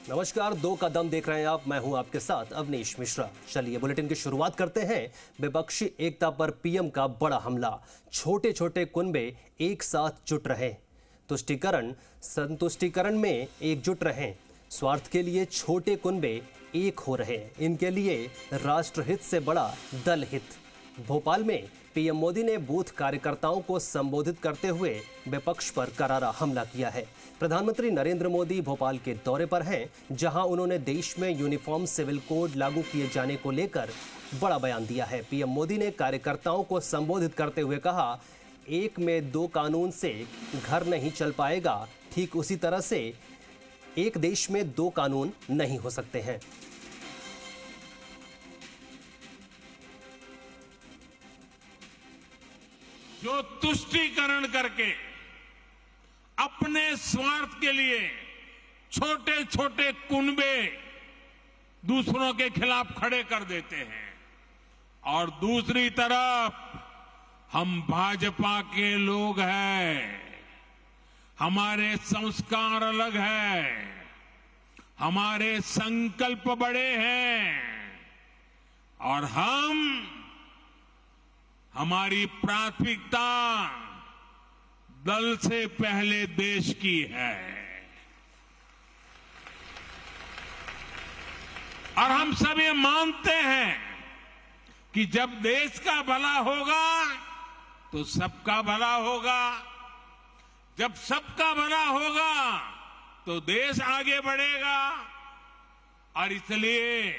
नमस्कार, दो कदम देख रहे हैं आप। मैं हूं आपके साथ अवनीश मिश्रा। चलिए बुलेटिन की शुरुआत करते हैं। विपक्षी एकता पर पीएम का बड़ा हमला। छोटे छोटे कुनबे एक साथ जुट रहे, तुष्टीकरण संतुष्टीकरण में एकजुट रहे। स्वार्थ के लिए छोटे कुनबे एक हो रहे, इनके लिए राष्ट्रहित से बड़ा दल हित। भोपाल में पीएम मोदी ने बूथ कार्यकर्ताओं को संबोधित करते हुए विपक्ष पर करारा हमला किया है। प्रधानमंत्री नरेंद्र मोदी भोपाल के दौरे पर हैं, जहां उन्होंने देश में यूनिफॉर्म सिविल कोड लागू किए जाने को लेकर बड़ा बयान दिया है। पीएम मोदी ने कार्यकर्ताओं को संबोधित करते हुए कहा, एक में दो कानून से घर नहीं चल पाएगा, ठीक उसी तरह से एक देश में दो कानून नहीं हो सकते हैं। जो तुष्टीकरण करके अपने स्वार्थ के लिए छोटे छोटे कुनबे दूसरों के खिलाफ खड़े कर देते हैं, और दूसरी तरफ हम भाजपा के लोग हैं, हमारे संस्कार अलग हैं, हमारे संकल्प बड़े हैं, और हमारी प्राथमिकता दल से पहले देश की है। और हम सब ये मानते हैं कि जब देश का भला होगा तो सबका भला होगा, जब सबका भला होगा तो देश आगे बढ़ेगा। और इसलिए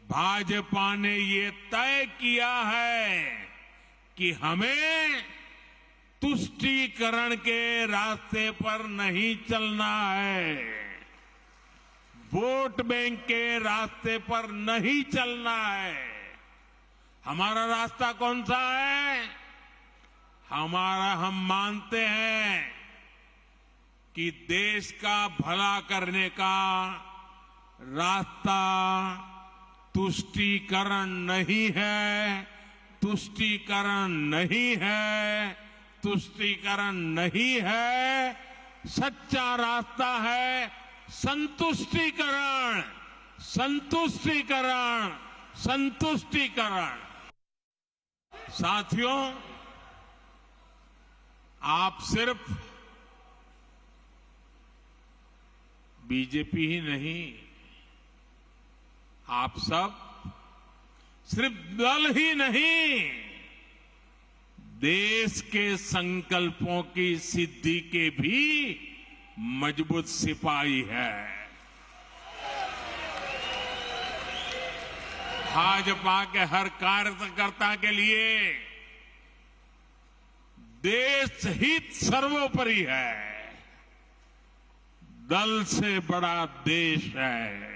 भाजपा ने ये तय किया है कि हमें तुष्टीकरण के रास्ते पर नहीं चलना है, वोट बैंक के रास्ते पर नहीं चलना है। हमारा रास्ता कौन सा है? हम मानते हैं कि देश का भला करने का रास्ता तुष्टीकरण नहीं है, तुष्टीकरण नहीं है, तुष्टीकरण नहीं है। सच्चा रास्ता है संतुष्टीकरण, संतुष्टीकरण, संतुष्टीकरण। साथियों, आप सिर्फ बीजेपी ही नहीं, आप सब सिर्फ दल ही नहीं, देश के संकल्पों की सिद्धि के भी मजबूत सिपाही है। भाजपा के हर कार्यकर्ता के लिए देश हित सर्वोपरि है, दल से बड़ा देश है।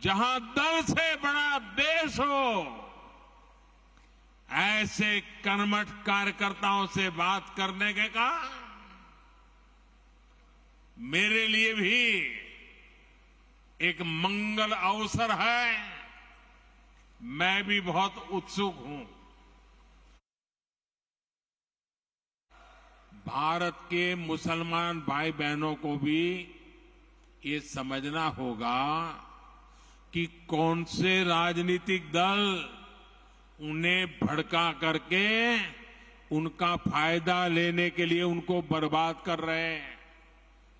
जहां दल से बड़ा देश हो, ऐसे कर्मठ कार्यकर्ताओं से बात करने के का मेरे लिए भी एक मंगल अवसर है। मैं भी बहुत उत्सुक हूं। भारत के मुसलमान भाई बहनों को भी ये समझना होगा कि कौन से राजनीतिक दल उन्हें भड़का करके उनका फायदा लेने के लिए उनको बर्बाद कर रहे हैं।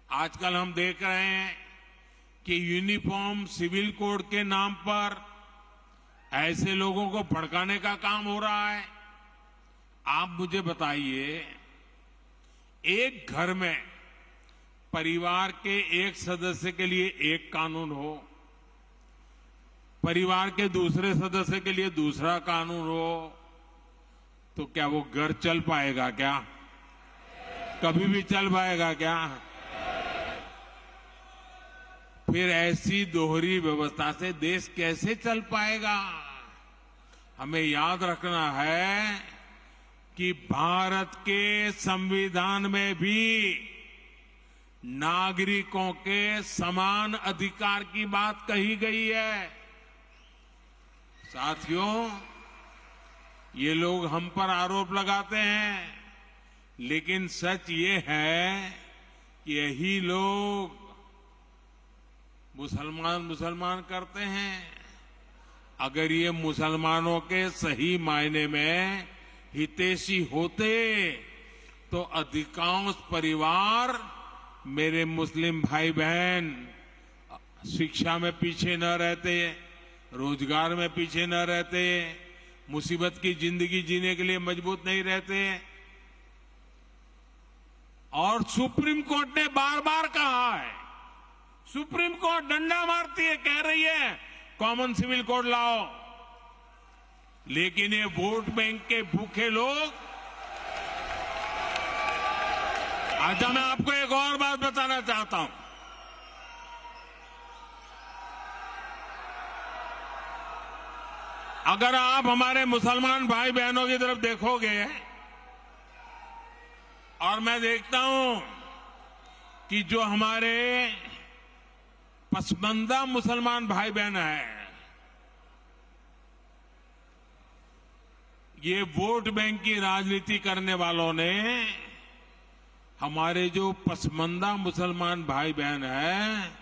आजकल हम देख रहे हैं कि यूनिफॉर्म सिविल कोड के नाम पर ऐसे लोगों को भड़काने का काम हो रहा है। आप मुझे बताइए, एक घर में परिवार के एक सदस्य के लिए एक कानून हो, परिवार के दूसरे सदस्य के लिए दूसरा कानून हो, तो क्या वो घर चल पाएगा? क्या कभी भी चल पाएगा क्या? फिर ऐसी दोहरी व्यवस्था से देश कैसे चल पाएगा? हमें याद रखना है कि भारत के संविधान में भी नागरिकों के समान अधिकार की बात कही गई है। साथियों, ये लोग हम पर आरोप लगाते हैं, लेकिन सच ये है यही लोग मुसलमान करते हैं। अगर ये मुसलमानों के सही मायने में हितैषी होते तो अधिकांश परिवार मेरे मुस्लिम भाई बहन शिक्षा में पीछे न रहते, रोजगार में पीछे न रहते, मुसीबत की जिंदगी जीने के लिए मजबूत नहीं रहते। और सुप्रीम कोर्ट ने बार बार कहा है, सुप्रीम कोर्ट डंडा मारती है, कह रही है कॉमन सिविल कोड लाओ, लेकिन ये वोट बैंक के भूखे लोग। अच्छा, मैं आपको एक और बात बताना चाहता हूं। अगर आप हमारे मुसलमान भाई बहनों की तरफ देखोगे और मैं देखता हूं कि जो हमारे पसमंदा मुसलमान भाई बहन हैं, ये वोट बैंक की राजनीति करने वालों ने हमारे जो पसमंदा मुसलमान भाई बहन हैं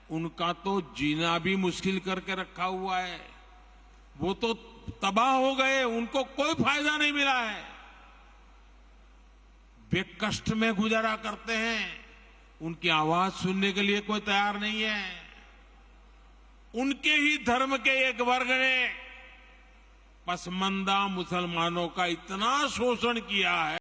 उनका तो जीना भी मुश्किल करके रखा हुआ है। वो तो तबाह हो गए, उनको कोई फायदा नहीं मिला है। वे कष्ट में गुजारा करते हैं, उनकी आवाज सुनने के लिए कोई तैयार नहीं है। उनके ही धर्म के एक वर्ग ने पसमंदा मुसलमानों का इतना शोषण किया है।